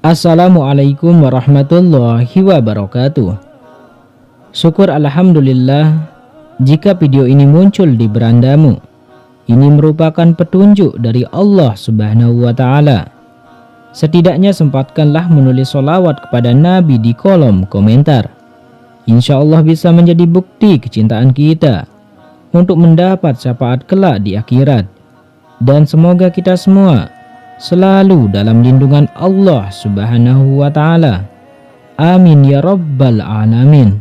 Assalamualaikum warahmatullahi wabarakatuh. Syukur alhamdulillah jika video ini muncul di berandamu. Ini merupakan petunjuk dari Allah Subhanahu wa Ta'ala. Setidaknya sempatkanlah menulis sholawat kepada Nabi di kolom komentar. Insya Allah bisa menjadi bukti kecintaan kita untuk mendapat syafaat kelak di akhirat. Dan semoga kita semua selalu dalam lindungan Allah Subhanahu wa Ta'ala. Amin ya rabbal alamin.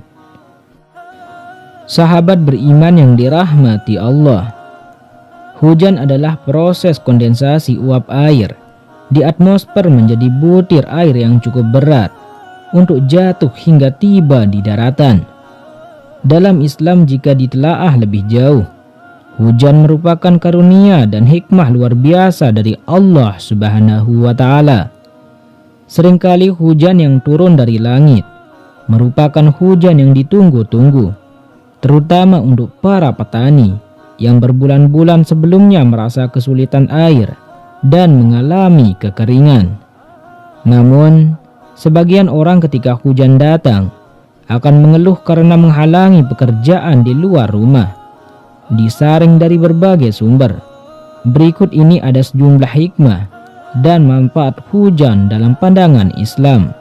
Sahabat beriman yang dirahmati Allah, hujan adalah proses kondensasi uap air di atmosfer menjadi butir air yang cukup berat untuk jatuh hingga tiba di daratan. Dalam Islam jika ditelaah lebih jauh, hujan merupakan karunia dan hikmah luar biasa dari Allah Subhanahu wa Ta'ala. Seringkali hujan yang turun dari langit merupakan hujan yang ditunggu-tunggu, terutama untuk para petani yang berbulan-bulan sebelumnya merasa kesulitan air dan mengalami kekeringan. Namun, sebagian orang ketika hujan datang akan mengeluh karena menghalangi pekerjaan di luar rumah, disaring dari berbagai sumber. Berikut ini ada sejumlah hikmah dan manfaat hujan dalam pandangan Islam.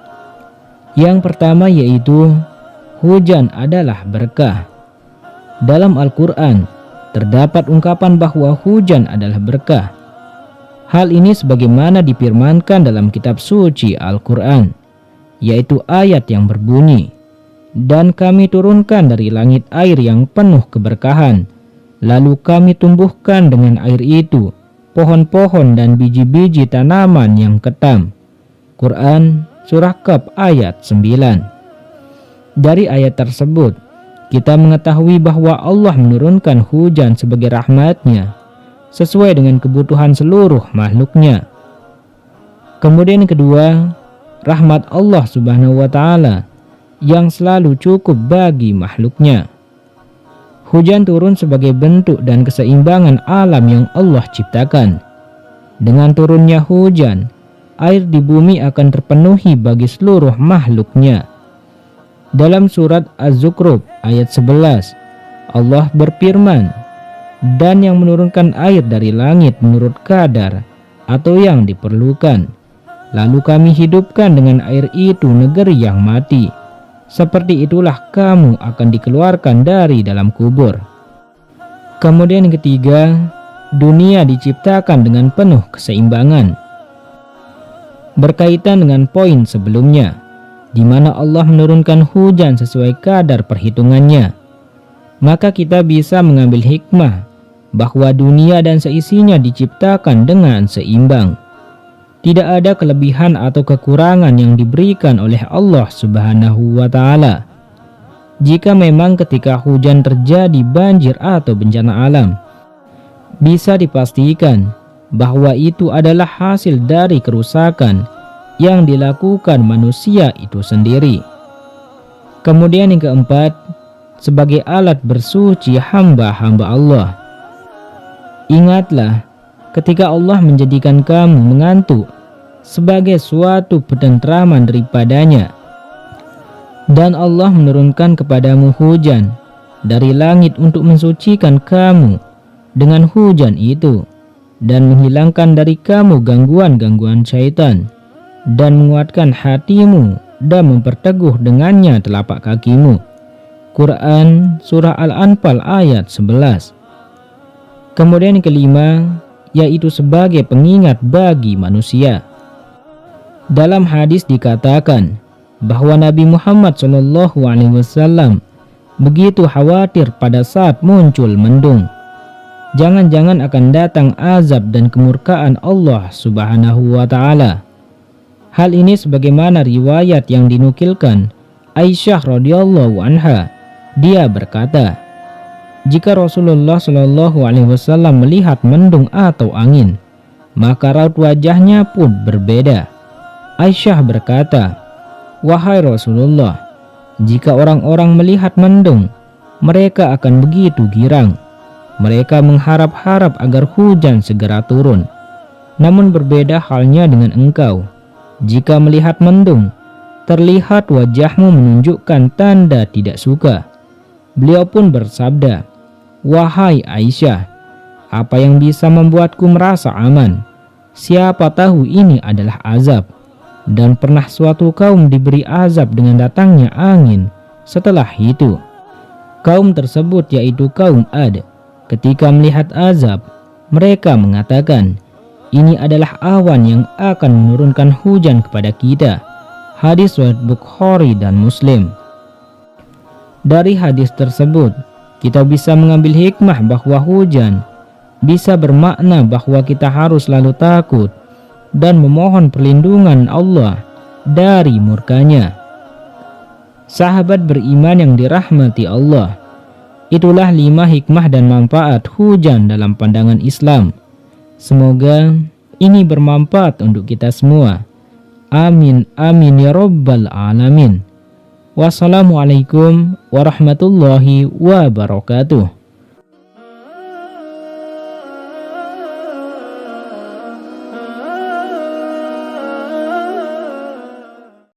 Yang pertama yaitu hujan adalah berkah. Dalam Al-Quran terdapat ungkapan bahwa hujan adalah berkah. Hal ini sebagaimana difirmankan dalam kitab suci Al-Quran, yaitu ayat yang berbunyi, "Dan kami turunkan dari langit air yang penuh keberkahan, lalu kami tumbuhkan dengan air itu pohon-pohon dan biji-biji tanaman yang ketam." Quran Surah Qaf ayat 9. Dari ayat tersebut kita mengetahui bahwa Allah menurunkan hujan sebagai rahmat-Nya sesuai dengan kebutuhan seluruh makhluknya. Kemudian kedua, rahmat Allah Subhanahu wa Ta'ala yang selalu cukup bagi makhluknya. Hujan turun sebagai bentuk dan keseimbangan alam yang Allah ciptakan. Dengan turunnya hujan, air di bumi akan terpenuhi bagi seluruh makhluknya. Dalam surat Az-Zukhruf ayat 11, Allah berfirman, "Dan yang menurunkan air dari langit menurut kadar atau yang diperlukan. Lalu kami hidupkan dengan air itu negeri yang mati. Seperti itulah kamu akan dikeluarkan dari dalam kubur." Kemudian yang ketiga, dunia diciptakan dengan penuh keseimbangan. Berkaitan dengan poin sebelumnya, di mana Allah menurunkan hujan sesuai kadar perhitungannya, maka kita bisa mengambil hikmah bahwa dunia dan seisinya diciptakan dengan seimbang. Tidak ada kelebihan atau kekurangan yang diberikan oleh Allah Subhanahu wa Ta'ala. Jika memang ketika hujan terjadi banjir atau bencana alam, bisa dipastikan bahwa itu adalah hasil dari kerusakan yang dilakukan manusia itu sendiri. Kemudian yang keempat, sebagai alat bersuci hamba-hamba Allah. Ingatlah ketika Allah menjadikan kamu mengantuk sebagai suatu penentraman daripadanya, dan Allah menurunkan kepadamu hujan dari langit untuk mensucikan kamu dengan hujan itu dan menghilangkan dari kamu gangguan-gangguan syaitan, dan menguatkan hatimu dan memperteguh dengannya telapak kakimu. Quran Surah Al-Anfal ayat 11. Kemudian yang kelima, yaitu sebagai pengingat bagi manusia. Dalam hadis dikatakan bahwa Nabi Muhammad SAW begitu khawatir pada saat muncul mendung. Jangan-jangan akan datang azab dan kemurkaan Allah Subhanahu wa Ta'ala. Hal ini sebagaimana riwayat yang dinukilkan Aisyah radhiyallahu anha. Dia berkata, jika Rasulullah SAW melihat mendung atau angin, maka raut wajahnya pun berbeda. Aisyah berkata, "Wahai Rasulullah, jika orang-orang melihat mendung, mereka akan begitu girang. Mereka mengharap-harap agar hujan segera turun. Namun berbeda halnya dengan engkau. Jika melihat mendung, terlihat wajahmu menunjukkan tanda tidak suka." Beliau pun bersabda, "Wahai Aisyah, apa yang bisa membuatku merasa aman? Siapa tahu ini adalah azab. Dan pernah suatu kaum diberi azab dengan datangnya angin. Setelah itu, kaum tersebut yaitu kaum Ad, ketika melihat azab, mereka mengatakan, ini adalah awan yang akan menurunkan hujan kepada kita." Hadis riwayat Bukhari dan Muslim. Dari hadis tersebut, kita bisa mengambil hikmah bahwa hujan bisa bermakna bahwa kita harus selalu takut dan memohon perlindungan Allah dari murkanya. Sahabat beriman yang dirahmati Allah, itulah 5 hikmah dan manfaat hujan dalam pandangan Islam. Semoga ini bermanfaat untuk kita semua. Amin amin ya rabbal alamin. Wassalamualaikum warahmatullahi wabarakatuh.